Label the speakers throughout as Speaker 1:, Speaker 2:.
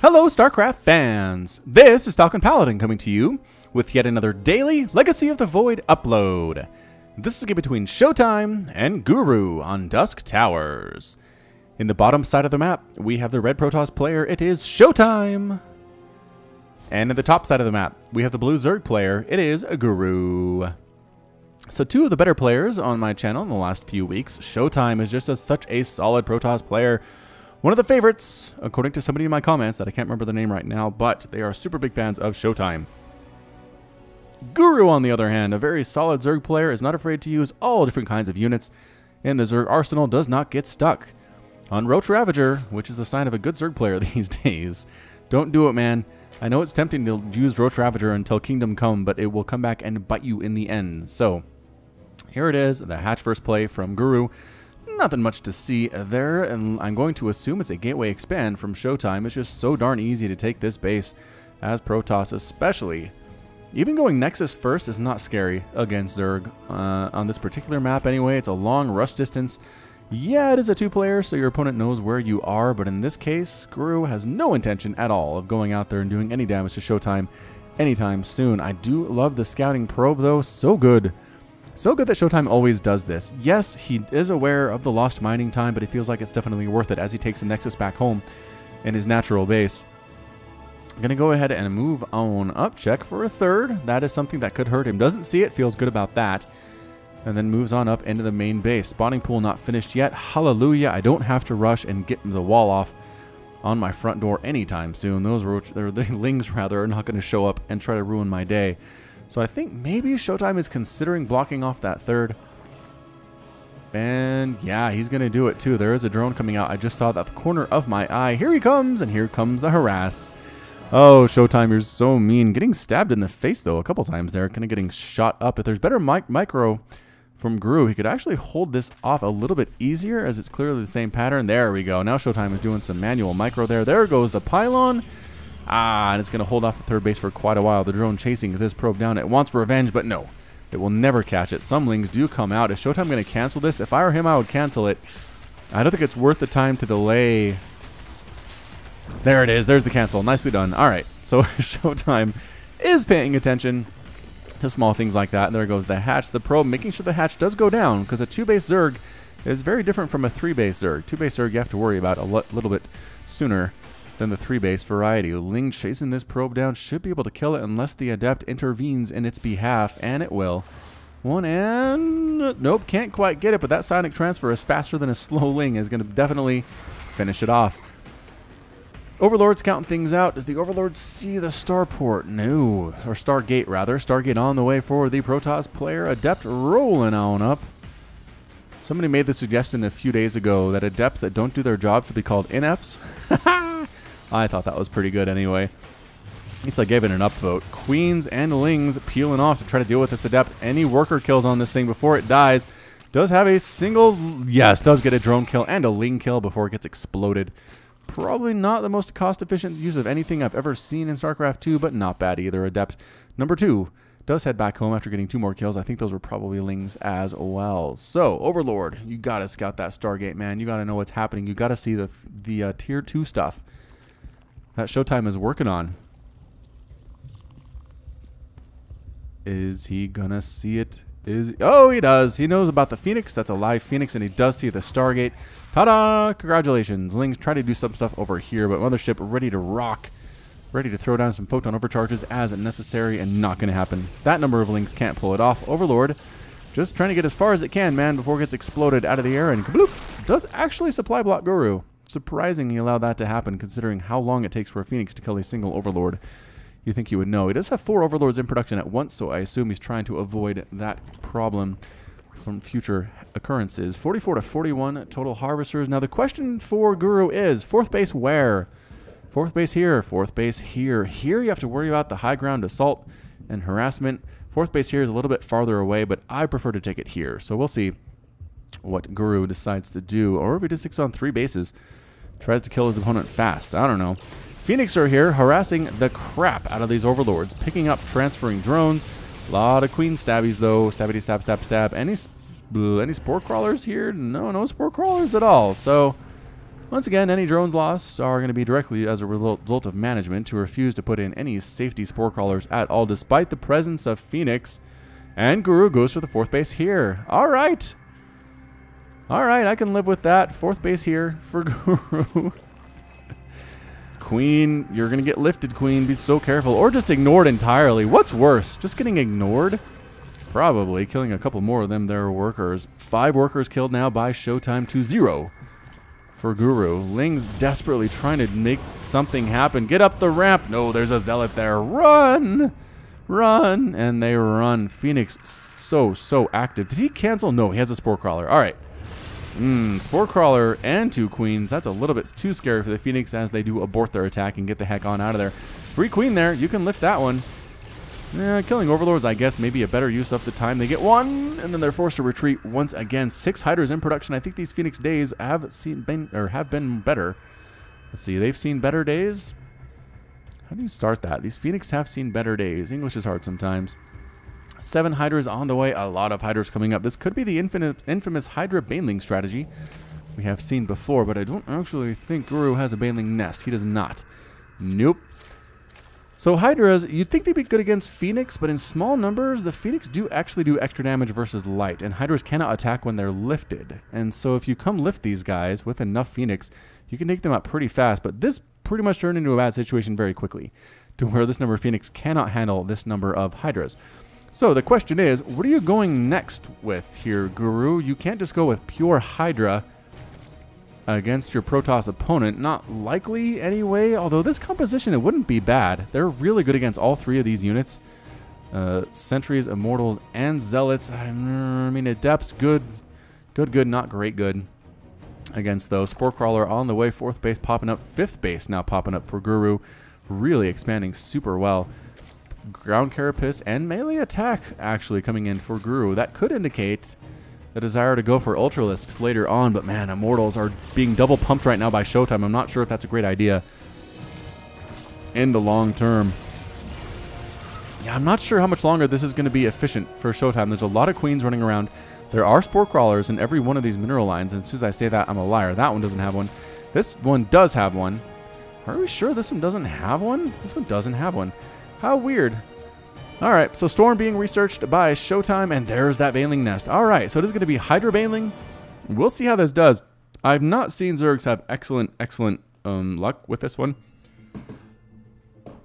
Speaker 1: Hello, StarCraft fans! This is Falcon Paladin coming to you with yet another daily Legacy of the Void upload. This is a game between ShoWTimE and Guru on Dusk Towers. In the bottom side of the map, we have the red Protoss player, it is ShoWTimE. And in the top side of the map, we have the blue Zerg player, it is Guru. So two of the better players on my channel in the last few weeks. ShoWTimE is just such a solid Protoss player. One of the favorites, according to somebody in my comments that I can't remember the name right now, but they are super big fans of ShoWTimE. Guru, on the other hand, a very solid Zerg player, is not afraid to use all different kinds of units, and the Zerg arsenal does not get stuck. On Roach Ravager, which is a sign of a good Zerg player these days. Don't do it, man. I know it's tempting to use Roach Ravager until Kingdom Come, but it will come back and bite you in the end. So, here it is, the hatch first play from Guru. Nothing much to see there, and I'm going to assume it's a gateway expand from ShoWTimE. It's just so darn easy to take this base as Protoss especially. Even going Nexus first is not scary against Zerg. On this particular map anyway, it's a long rush distance. Yeah, it is a two-player, so your opponent knows where you are, but in this case, Guru has no intention at all of going out there and doing any damage to ShoWTimE anytime soon. I do love the scouting probe, though. So good. So good that ShoWTimE always does this. Yes, he is aware of the lost mining time, but he feels like it's definitely worth it as he takes the Nexus back home in his natural base. I'm going to go ahead and move on up, check for a third. That is something that could hurt him. Doesn't see it, feels good about that. And then moves on up into the main base. Spawning pool not finished yet. Hallelujah, I don't have to rush and get the wall off on my front door anytime soon. Those lings rather are not going to show up and try to ruin my day. So I think maybe ShoWTimE is considering blocking off that third. And yeah, he's going to do it too. There is a drone coming out. I just saw that at the corner of my eye. Here he comes, and here comes the harass. Oh, ShoWTimE, you're so mean. Getting stabbed in the face, though, a couple times there. Kind of getting shot up. If there's better micro from Guru, he could actually hold this off a little bit easier, as it's clearly the same pattern. There we go. Now ShoWTimE is doing some manual micro there. There goes the pylon. And it's going to hold off the third base for quite a while. The drone chasing this probe down. It wants revenge, but no. It will never catch it. Some lings do come out. Is ShoWTimE going to cancel this? If I were him, I would cancel it. I don't think it's worth the time to delay. There it is. There's the cancel. Nicely done. All right. So ShoWTimE is paying attention to small things like that. And there goes the hatch. The probe, making sure the hatch does go down, because a 2-base Zerg is very different from a 3-base Zerg. 2-base Zerg you have to worry about a little bit sooner than the 3-base variety. Ling chasing this probe down, should be able to kill it unless the Adept intervenes in its behalf, and it will. One and... nope, can't quite get it, but that Sonic Transfer is faster than a slow Ling, is going to definitely finish it off. Overlord's counting things out. Does the Overlord see the starport? No. Or Stargate, rather. Stargate on the way for the Protoss player. Adept rolling on up. Somebody made the suggestion a few days ago that Adepts that don't do their job should be called inepts. I thought that was pretty good anyway. At least I gave it an upvote. Queens and Lings peeling off to try to deal with this Adept. Any worker kills on this thing before it dies. Does have a single... yes, does get a drone kill and a Ling kill before it gets exploded. Probably not the most cost-efficient use of anything I've ever seen in StarCraft 2, but not bad either. Adept number 2 does head back home after getting 2 more kills. I think those were probably Lings as well. So, Overlord, you gotta scout that Stargate, man. You gotta know what's happening. You gotta see the Tier 2 stuff that ShoWTimE is working on. Is he gonna see it? Oh, he does. He knows about the Phoenix. That's a live Phoenix, and he does see the Stargate. Ta-da! Congratulations. Lings try to do some stuff over here, but Mothership ready to rock. Ready to throw down some photon overcharges as necessary, and not going to happen. That number of Lings can't pull it off. Overlord just trying to get as far as it can, man, before it gets exploded out of the air, and kabloop, does actually supply block Guru. Surprising he allowed that to happen, considering how long it takes for a Phoenix to kill a single Overlord. You think you would know. He does have 4 Overlords in production at once, so I assume he's trying to avoid that problem from future occurrences. 44 to 41 total Harvesters. Now the question for Guru is, 4th base where? 4th base here, 4th base here. Here you have to worry about the high ground assault and harassment. 4th base here is a little bit farther away, but I prefer to take it here. So we'll see what Guru decides to do. Or if he does 6 on 3 bases. Tries to kill his opponent fast. I don't know. Phoenix are here harassing the crap out of these Overlords. Picking up, transferring drones. A lot of Queen stabbies though. Stabbity stab, stab, stab. Any spore crawlers here? No, no spore crawlers at all. So Once again, any drones lost are going to be directly as a result of management, who refuse to put in any safety spore crawlers at all, despite the presence of Phoenix. And Guru goes for the 4th base here. All right. All right, I can live with that. 4th base here for Guru. Queen, you're going to get lifted, Queen. Be so careful. Or just ignored entirely. What's worse? Just getting ignored? Probably. Killing a couple more of them, their workers. 5 workers killed now by ShoWTimE to 0 for Guru. Ling's desperately trying to make something happen. Get up the ramp. No, there's a zealot there. Run! Run! And they run. Phoenix, so active. Did he cancel? No, he has a spore crawler. All right. Spore crawler and 2 queens. That's a little bit too scary for the Phoenix as they do abort their attack and get the heck on out of there. Free queen there. You can lift that one. Killing overlords, I guess, maybe a better use of the time. They get 1, and then they're forced to retreat once again. 6 hydras in production. I think these Phoenix days have been better. Let's see. They've seen better days. How do you start that? These Phoenix have seen better days. English is hard sometimes. 7 hydras on the way. A lot of hydras coming up. This could be the infamous Hydra Baneling strategy we have seen before, but I don't actually think Guru has a Baneling nest. He does not. Nope. So hydras, you'd think they'd be good against Phoenix, but in small numbers, the Phoenix do actually do extra damage versus light, and hydras cannot attack when they're lifted. And so if you come lift these guys with enough Phoenix, you can take them out pretty fast, but this pretty much turned into a bad situation very quickly, to where this number of Phoenix cannot handle this number of hydras. So the question is, what are you going next with here, Guru? You can't just go with pure Hydra against your Protoss opponent. Not likely anyway, although this composition, it wouldn't be bad. They're really good against all 3 of these units. Sentries, Immortals, and Zealots. I mean, Adepts, good, not great good against those. Spore Crawler on the way, 4th base popping up, 5th base now popping up for Guru. Really expanding super well. Ground Carapace and melee attack actually coming in for Guru. That could indicate the desire to go for Ultralisks later on, but man, Immortals are being double pumped right now by ShoWTimE. I'm not sure if that's a great idea in the long term. Yeah, I'm not sure how much longer this is going to be efficient for ShoWTimE. There's a lot of queens running around. There are spore crawlers in every one of these mineral lines, and as soon as I say that, I'm a liar. That one doesn't have one. This one does have one. Are we sure this one doesn't have one? This one doesn't have one. How weird. Alright, so Storm being researched by ShoWTimE, and there's that Baneling nest. Alright, so it is going to be Hydra Baneling. We'll see how this does. I've not seen Zergs have excellent luck with this one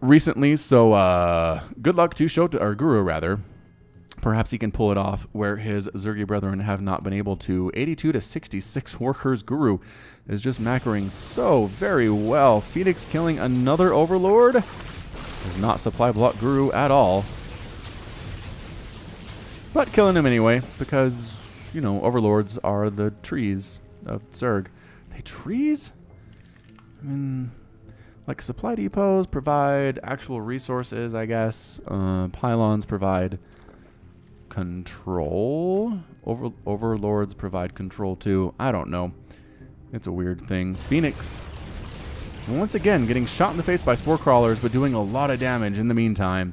Speaker 1: recently, so good luck to or Guru, rather. Perhaps he can pull it off where his Zergy brethren have not been able to. 82 to 66 workers. Guru is just macroing so very well. Phoenix killing another Overlord. Does not supply block Guru at all. But killing him anyway, because, you know, Overlords are the trees of Zerg. Are they trees? I mean, like supply depots provide actual resources, I guess. Pylons provide control. Overlords provide control too. I don't know. It's a weird thing. Phoenix, once again, getting shot in the face by spore crawlers, but doing a lot of damage in the meantime.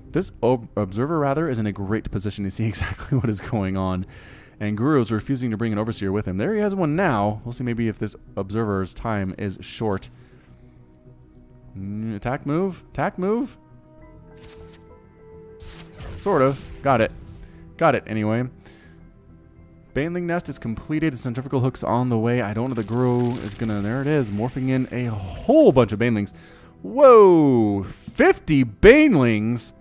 Speaker 1: This observer, rather, is in a great position to see exactly what is going on. And Guru is refusing to bring an overseer with him. There he has one now. We'll see maybe if this observer's time is short. Attack move? Attack move? Sort of. Got it. Got it, anyway. Baneling nest is completed. Centrifugal hooks on the way. I don't know the Guru is gonna... There it is. Morphing in a whole bunch of Banelings. Whoa! 50 Banelings?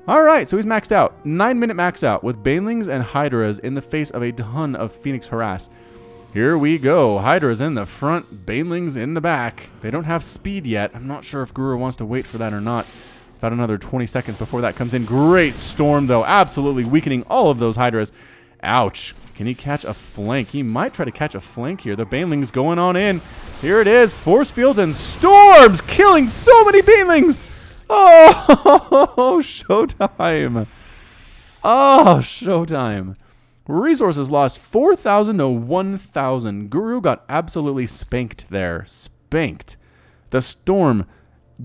Speaker 1: Alright, so he's maxed out. 9-minute max out with Banelings and Hydras in the face of a ton of Phoenix harass. Here we go. Hydras in the front, Banelings in the back. They don't have speed yet. I'm not sure if Guru wants to wait for that or not. It's about another 20 seconds before that comes in. Great Storm, though. Absolutely weakening all of those Hydras. Ouch. Can he catch a flank? He might try to catch a flank here. The Banelings going on in. Here it is. Force fields and storms killing so many Banelings. Oh, ShoWTimE. Oh, ShoWTimE. Resources lost 4,000 to 1,000. Guru got absolutely spanked there. Spanked. The Storm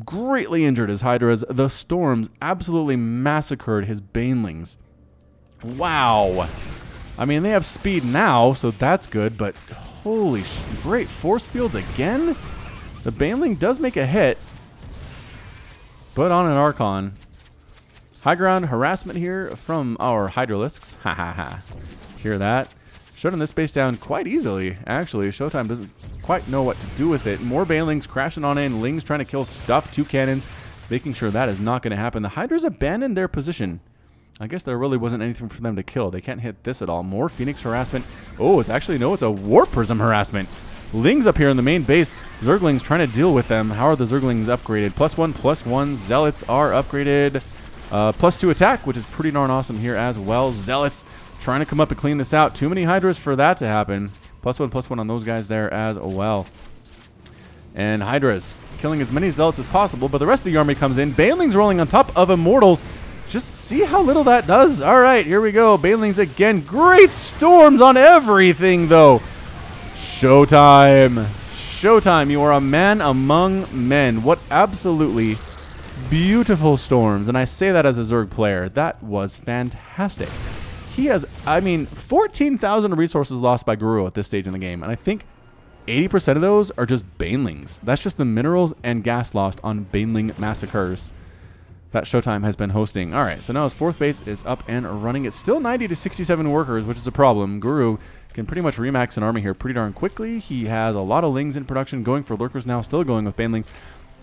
Speaker 1: greatly injured his Hydras. The Storms absolutely massacred his Banelings. Wow. I mean, they have speed now, so that's good, but holy great force fields again? The Baneling does make a hit, but on an Archon. High ground harassment here from our Hydralisks. Ha ha ha. Hear that? Shutting this base down quite easily, actually. ShoWTimE doesn't quite know what to do with it. More Banelings crashing on in. Lings trying to kill stuff. 2 cannons, making sure that is not going to happen. The Hydras abandoned their position. I guess there really wasn't anything for them to kill. They can't hit this at all. More Phoenix harassment. Oh, it's actually, no, it's a Warp Prism harassment. Lings up here in the main base. Zerglings trying to deal with them. How are the Zerglings upgraded? +1/+1. Zealots are upgraded. +2 attack, which is pretty darn awesome here as well. Zealots trying to come up and clean this out. Too many Hydras for that to happen. +1/+1 on those guys there as well. And Hydras killing as many Zealots as possible, but the rest of the army comes in. Banelings rolling on top of Immortals. Just see how little that does. All right, here we go. Banelings again. Great storms on everything, though. ShoWTimE. ShoWTimE, you are a man among men. What absolutely beautiful storms. And I say that as a Zerg player. That was fantastic. He has, I mean, 14,000 resources lost by Guru at this stage in the game. And I think 80% of those are just Banelings. That's just the minerals and gas lost on Baneling massacres that ShoWTimE has been hosting. All right, so now his 4th base is up and running. It's still 90 to 67 workers, which is a problem. Guru can pretty much remax an army here pretty darn quickly. He has a lot of Lings in production, going for Lurkers now, still going with Banelings,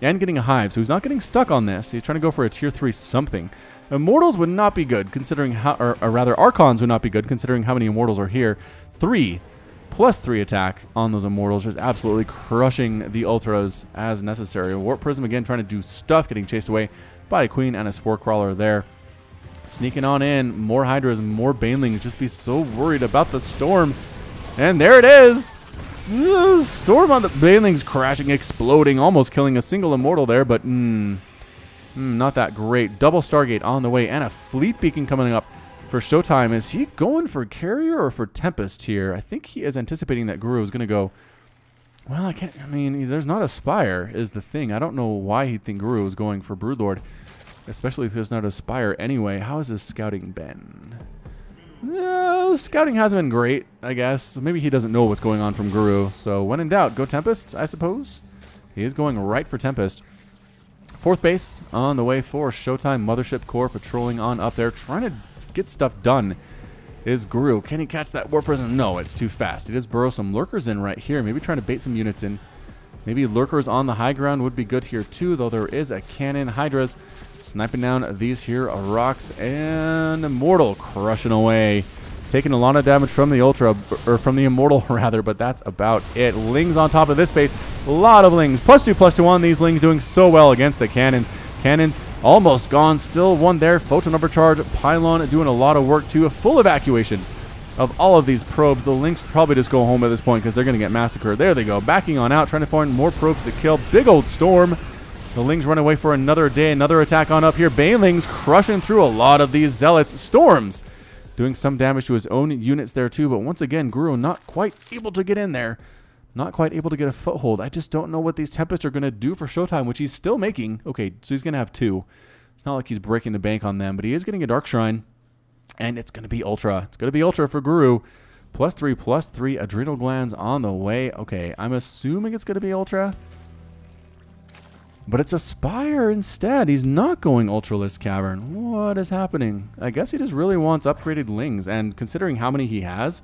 Speaker 1: and getting a Hive, so he's not getting stuck on this. He's trying to go for a tier 3 something. Immortals would not be good, considering how, or rather, Archons would not be good, considering how many Immortals are here. 3 +3 attack on those Immortals, just absolutely crushing the Ultras as necessary. Warp Prism again trying to do stuff, getting chased away by a Queen and a Spore Crawler there. Sneaking on in, more Hydras, more Banelings, just be so worried about the storm. And there it is! Storm on the Banelings crashing, exploding, almost killing a single Immortal there, but not that great. Double Stargate on the way, and a Fleet Beacon coming up for ShoWTimE. Is he going for Carrier or for Tempest here? I think he is anticipating that Guru is going to go, well, I mean, there's not a Spire is the thing. I don't know why he'd think Guru is going for Broodlord, especially if there's not a Spire anyway. How has his scouting been? Scouting hasn't been great, I guess. Maybe he doesn't know what's going on from Guru. So when in doubt, go Tempest, I suppose. He is going right for Tempest. 4th base on the way for ShoWTimE. Mothership Corps patrolling on up there, trying to get stuff done. Is Guru. Can he catch that Warp Prism? No, it's too fast. He does burrow some Lurkers in right here. Maybe trying to bait some units in. Maybe Lurkers on the high ground would be good here too, though there is a cannon. Hydras sniping down these here rocks, and Immortal crushing away. Taking a lot of damage from the Ultra, or from the Immortal rather, but that's about it. Lings on top of this base. A lot of Lings. +2/+2 on these Lings, doing so well against the cannons. Cannons almost gone. Still one there. Photon overcharge. Pylon doing a lot of work too. A full evacuation of all of these probes. The Lings probably just go home at this point because they're going to get massacred. There they go. Backing on out. Trying to find more probes to kill. Big old storm. The Lings run away for another day. Another attack on up here. Banelings crushing through a lot of these Zealots. Storms doing some damage to his own units there too. But once again, Guru not quite able to get in there. Not quite able to get a foothold. I just don't know what these Tempests are going to do for ShoWTimE, which he's still making. Okay, so he's going to have 2. It's not like he's breaking the bank on them, but he is getting a Dark Shrine. And it's going to be Ultra. It's going to be Ultra for Guru. +3/+3 Adrenal Glands on the way. Okay, I'm assuming it's going to be Ultra. But it's a Spire instead. He's not going Ultralisk Cavern. What is happening? I guess he just really wants upgraded Lings. And considering how many he has,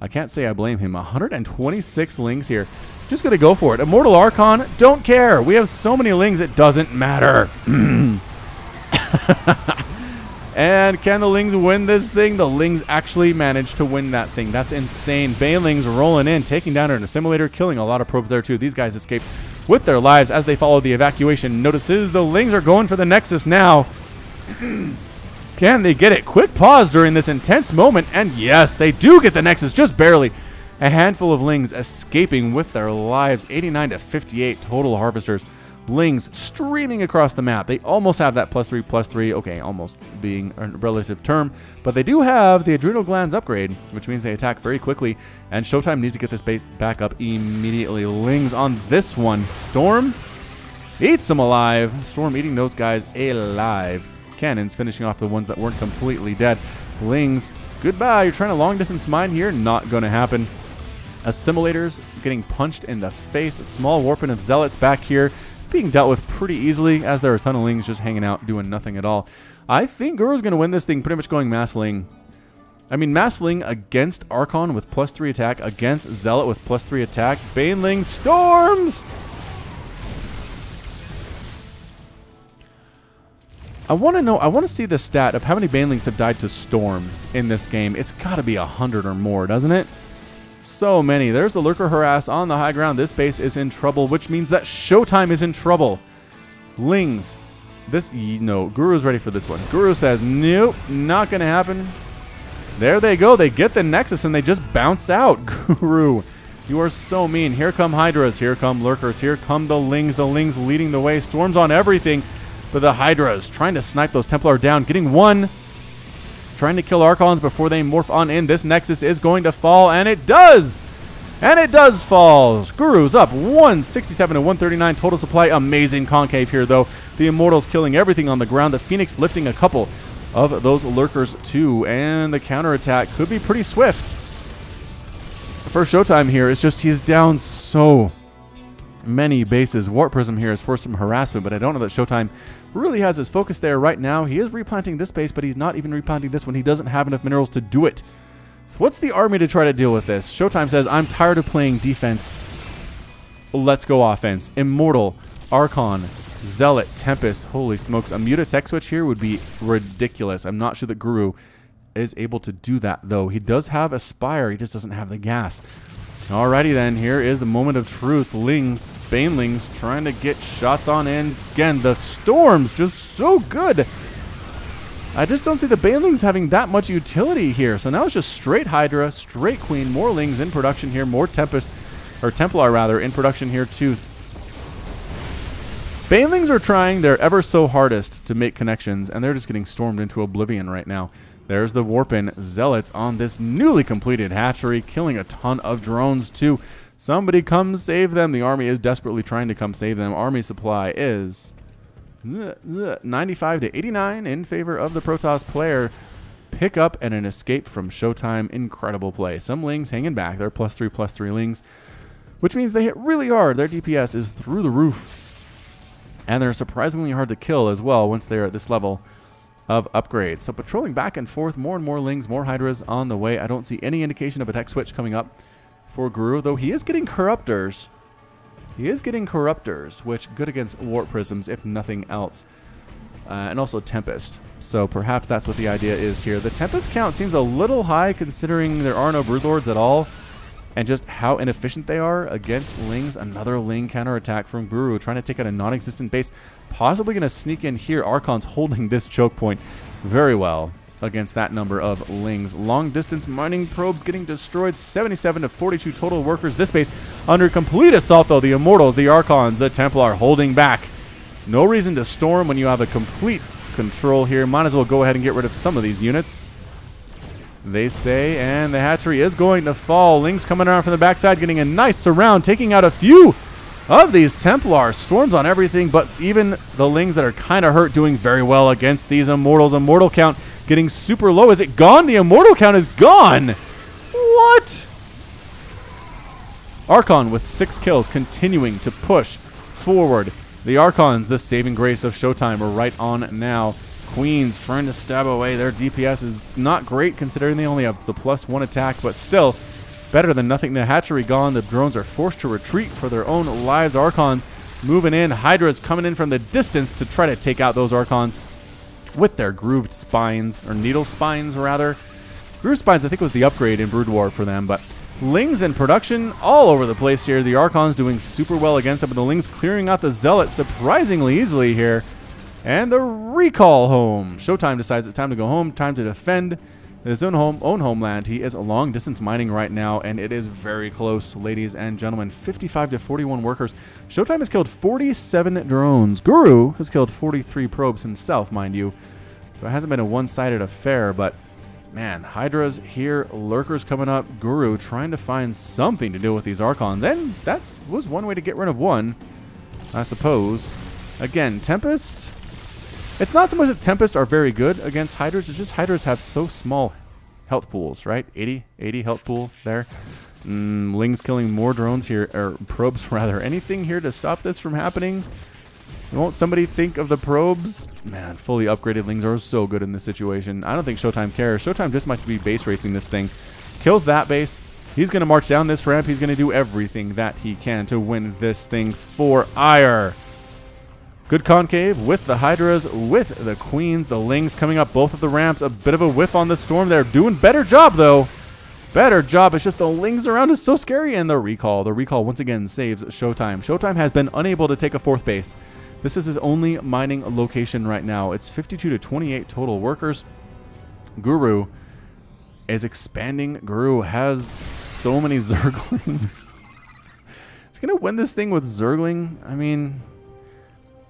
Speaker 1: I can't say I blame him. 126 Lings here. Just going to go for it. Immortal Archon, don't care. We have so many Lings, it doesn't matter. And can the Lings win this thing? The Lings actually managed to win that thing. That's insane. Banelings rolling in, taking down an assimilator, killing a lot of probes there too. These guys escaped with their lives as they followed the evacuation notices. The Lings are going for the Nexus now. Can they get it? Quick pause during this intense moment, and yes, they do get the Nexus, just barely. A handful of Lings escaping with their lives. 89 to 58 total Harvesters. Lings streaming across the map. They almost have that +3/+3. Okay, almost being a relative term. But they do have the Adrenal Glands upgrade, which means they attack very quickly. And ShoWTimE needs to get this base back up immediately. Lings on this one. Storm eats them alive. Storm eating those guys alive. Cannons finishing off the ones that weren't completely dead. Lings goodbye. You're trying to long distance mine here. Not going to happen. Assimilators getting punched in the face. A small warping of zealots back here being dealt with pretty easily, as there are a ton of lings just hanging out doing nothing at all. I think Guru's going to win this thing pretty much going mass ling. I mean, mass ling against Archon with +3 attack, against Zealot with +3 attack. Baneling storms! I want to see the stat of how many Banelings have died to Storm in this game. It's got to be 100 or more, doesn't it? So many. There's the Lurker Harass on the high ground. This base is in trouble, which means that ShoWTimE is in trouble. Lings. No, Guru's ready for this one. Guru says, nope, not going to happen. There they go. They get the Nexus and they just bounce out. Guru, you are so mean. Here come Hydras. Here come Lurkers. Here come the Lings. The Lings leading the way. Storms on everything. But the Hydras trying to snipe those Templar down. Getting one. Trying to kill Archons before they morph on in. This Nexus is going to fall, and it does! And it does fall! Guru's up 167 to 139 total supply. Amazing concave here, though. The Immortals killing everything on the ground. The Phoenix lifting a couple of those Lurkers, too. And the counterattack could be pretty swift. For ShoWTimE here, it's just he's down so many bases. Warp Prism here has forced some harassment, but I don't know that ShoWTimE really has his focus there right now. He is replanting this base, but he's not even replanting this one. He doesn't have enough minerals to do it. What's the army to try to deal with this? ShoWTimE says, I'm tired of playing defense. Let's go offense. Immortal, Archon, Zealot, Tempest. Holy smokes. A muted tech switch here would be ridiculous. I'm not sure that Guru is able to do that, though. He does have Aspire. He just doesn't have the gas. Alrighty then, here is the moment of truth. Lings, Banelings trying to get shots on in. Again, the Storms just so good. I just don't see the Banelings having that much utility here. So now it's just straight Hydra, straight Queen, more Lings in production here, more Tempest, or Templar rather, in production here too. Banelings are trying their ever so hardest to make connections, and they're just getting stormed into oblivion right now. There's the Warpin Zealots on this newly completed hatchery, killing a ton of drones too. Somebody come save them. The army is desperately trying to come save them. Army supply is 95 to 89 in favor of the Protoss player. Pick up and an escape from ShoWTimE. Incredible play. Some Lings hanging back. They're +3/+3 Lings, which means they hit really hard. Their DPS is through the roof. And they're surprisingly hard to kill as well once they're at this level of upgrade. So patrolling back and forth, more and more Lings, more Hydras on the way. I don't see any indication of a tech switch coming up for Guru, though he is getting Corruptors. He is getting Corruptors, which good against Warp Prisms, if nothing else. And also Tempest. So perhaps that's what the idea is here. The Tempest count seems a little high considering there are no Broodlords at all, and just how inefficient they are against Lings. Another Ling counterattack from Guru, trying to take out a non-existent base. Possibly going to sneak in here. Archon's holding this choke point very well against that number of Lings. Long-distance mining probes getting destroyed. 77 to 42 total workers. This base under complete assault, though. The Immortals, the Archons, the Templar holding back. No reason to storm when you have a complete control here. Might as well go ahead and get rid of some of these units, they say, and the hatchery is going to fall. Lings coming around from the backside, getting a nice surround, taking out a few of these Templars. Storms on everything, but even the Lings that are kind of hurt doing very well against these Immortals. Immortal count getting super low. Is it gone? The Immortal count is gone. What? Archon with 6 kills, continuing to push forward. The Archons, the saving grace of ShoWTimE, are right on now. Queens trying to stab away. Their DPS is not great considering they only have the +1 attack, but still better than nothing. The hatchery gone. The drones are forced to retreat for their own lives. Archons moving in. Hydras coming in from the distance to try to take out those Archons with their grooved spines, or needle spines rather. Grooved spines I think was the upgrade in Brood War for them, but Lings in production all over the place here. The Archons doing super well against them, but the Lings clearing out the Zealots surprisingly easily here. And the recall home. ShoWTimE decides it's time to go home, time to defend his own homeland. He is long distance mining right now, and it is very close, ladies and gentlemen. 55 to 41 workers. ShoWTimE has killed 47 drones. Guru has killed 43 probes himself, mind you. So it hasn't been a one-sided affair, but man, Hydras here, Lurkers coming up. Guru trying to find something to do with these Archons, and that was one way to get rid of one, I suppose. Again, Tempest. It's not so much that Tempest are very good against Hydras, it's just Hydras have so small health pools, right? 80 health pool there. Ling's killing more drones here, or probes rather. Anything here to stop this from happening? Won't somebody think of the probes? Man, fully upgraded Lings are so good in this situation. I don't think ShoWTimE cares. ShoWTimE just might be base racing this thing. Kills that base. He's going to march down this ramp. He's going to do everything that he can to win this thing for ire. Good concave with the Hydras, with the Queens, the Lings coming up both of the ramps. A bit of a whiff on the Storm there. Doing better job, though. Better job. It's just the Lings around is so scary. And the recall. The recall once again saves ShoWTimE. ShoWTimE has been unable to take a fourth base. This is his only mining location right now. It's 52 to 28 total workers. Guru is expanding. Guru has so many Zerglings. He's going to win this thing with Zergling. I mean,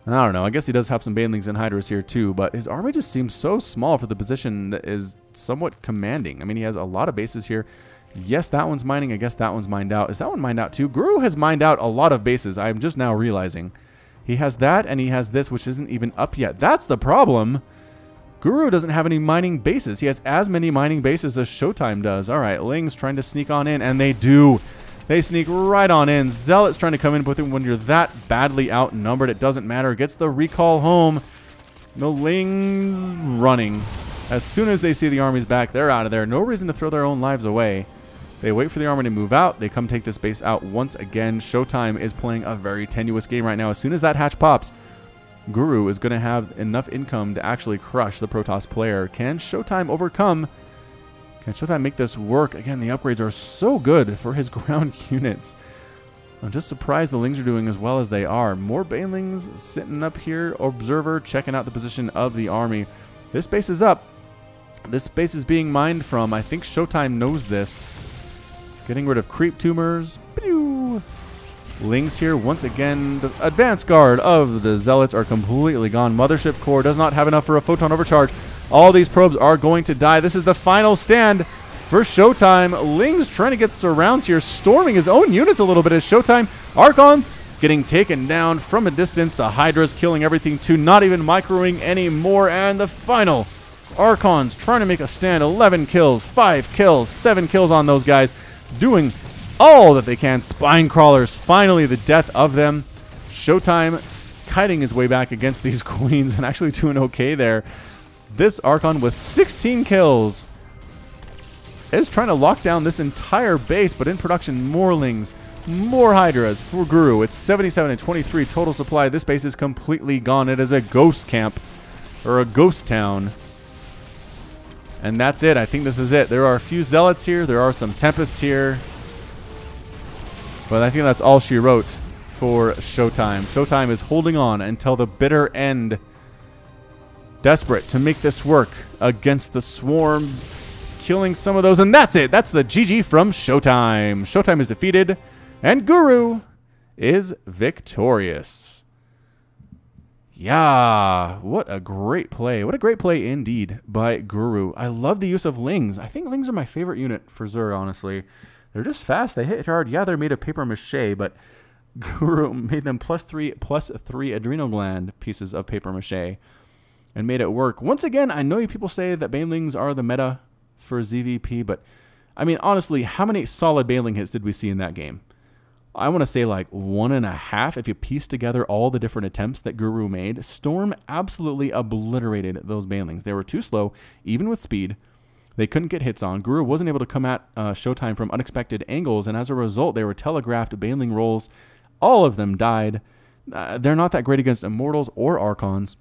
Speaker 1: I don't know. I guess he does have some Banelings and Hydras here too, but his army just seems so small for the position that is somewhat commanding. I mean, he has a lot of bases here. Yes, that one's mining. I guess that one's mined out. Is that one mined out too? Guru has mined out a lot of bases. I'm just now realizing. He has that, and he has this, which isn't even up yet. That's the problem. Guru doesn't have any mining bases. He has as many mining bases as ShoWTimE does. All right, Ling's trying to sneak on in, and they do. They sneak right on in. Zealot's trying to come in, but when you're that badly outnumbered, it doesn't matter. Gets the recall home. The Ling's running. As soon as they see the army's back, they're out of there. No reason to throw their own lives away. They wait for the army to move out. They come take this base out once again. ShoWTimE is playing a very tenuous game right now. As soon as that hatch pops, Guru is going to have enough income to actually crush the Protoss player. Can ShoWTimE overcome? Can ShoWTimE make this work? Again, the upgrades are so good for his ground units. I'm just surprised the Lings are doing as well as they are. More Banelings sitting up here. Observer checking out the position of the army. This base is up. This base is being mined from. I think ShoWTimE knows this. Getting rid of creep tumors. Pew! Lings here once again. The advanced guard of the Zealots are completely gone. Mothership core does not have enough for a photon overcharge. All these probes are going to die. This is the final stand for ShoWTimE. Lings trying to get surrounds here, storming his own units a little bit as ShoWTimE. Archons getting taken down from a distance. The Hydras killing everything too, not even microing anymore. And the final Archons trying to make a stand. 11 kills, 5 kills, 7 kills on those guys. Doing all that they can. Spine crawlers, finally the death of them. ShoWTimE kiting his way back against these Queens and actually doing okay there. This Archon with 16 kills is trying to lock down this entire base, but in production, more Lings, more Hydras for Guru. It's 77 and 23 total supply. This base is completely gone. It is a ghost camp, or a ghost town. And that's it. I think this is it. There are a few Zealots here. There are some Tempests here. But I think that's all she wrote for ShoWTimE. ShoWTimE is holding on until the bitter end. Desperate to make this work against the Swarm. Killing some of those. And that's it. That's the GG from ShoWTimE. ShoWTimE is defeated. And Guru is victorious. Yeah, what a great play. What a great play indeed by Guru. I love the use of Lings. I think Lings are my favorite unit for Xur, honestly. They're just fast. They hit hard. Yeah, they're made of paper mache, but Guru made them +3 adrenal gland pieces of paper mache and made it work. Once again, I know you people say that Banelings are the meta for ZVP, but I mean, honestly, how many solid Baneling hits did we see in that game? I want to say like 1.5 if you piece together all the different attempts that Guru made. Storm absolutely obliterated those Banelings. They were too slow, even with speed. They couldn't get hits on. Guru wasn't able to come at ShoWTimE from unexpected angles, and as a result, they were telegraphed Baneling rolls. All of them died. They're not that great against Immortals or Archons.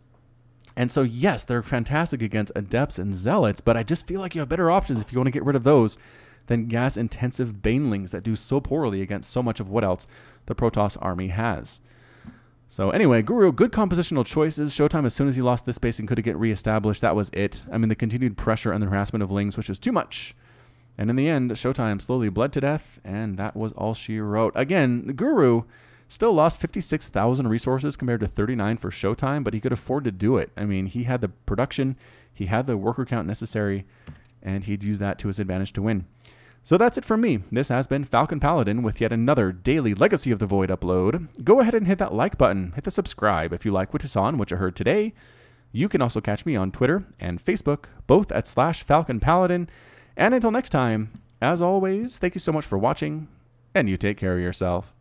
Speaker 1: And so, yes, they're fantastic against Adepts and Zealots, but I just feel like you have better options if you want to get rid of those than gas-intensive Banelings that do so poorly against so much of what else the Protoss army has. So anyway, Guru, good compositional choices. ShoWTimE, as soon as he lost this base and could get reestablished, that was it. I mean, the continued pressure and the harassment of Lings, which was too much. And in the end, ShoWTimE slowly bled to death, and that was all she wrote. Again, the Guru still lost 56,000 resources compared to 39 for ShoWTimE, but he could afford to do it. I mean, he had the production, he had the worker count necessary, and he'd use that to his advantage to win. So that's it from me. This has been Falcon Paladin with yet another daily Legacy of the Void upload. Go ahead and hit that like button. Hit the subscribe if you like what you saw and what you heard today. You can also catch me on Twitter and Facebook, both at /Falcon Paladin. And until next time, as always, thank you so much for watching, and you take care of yourself.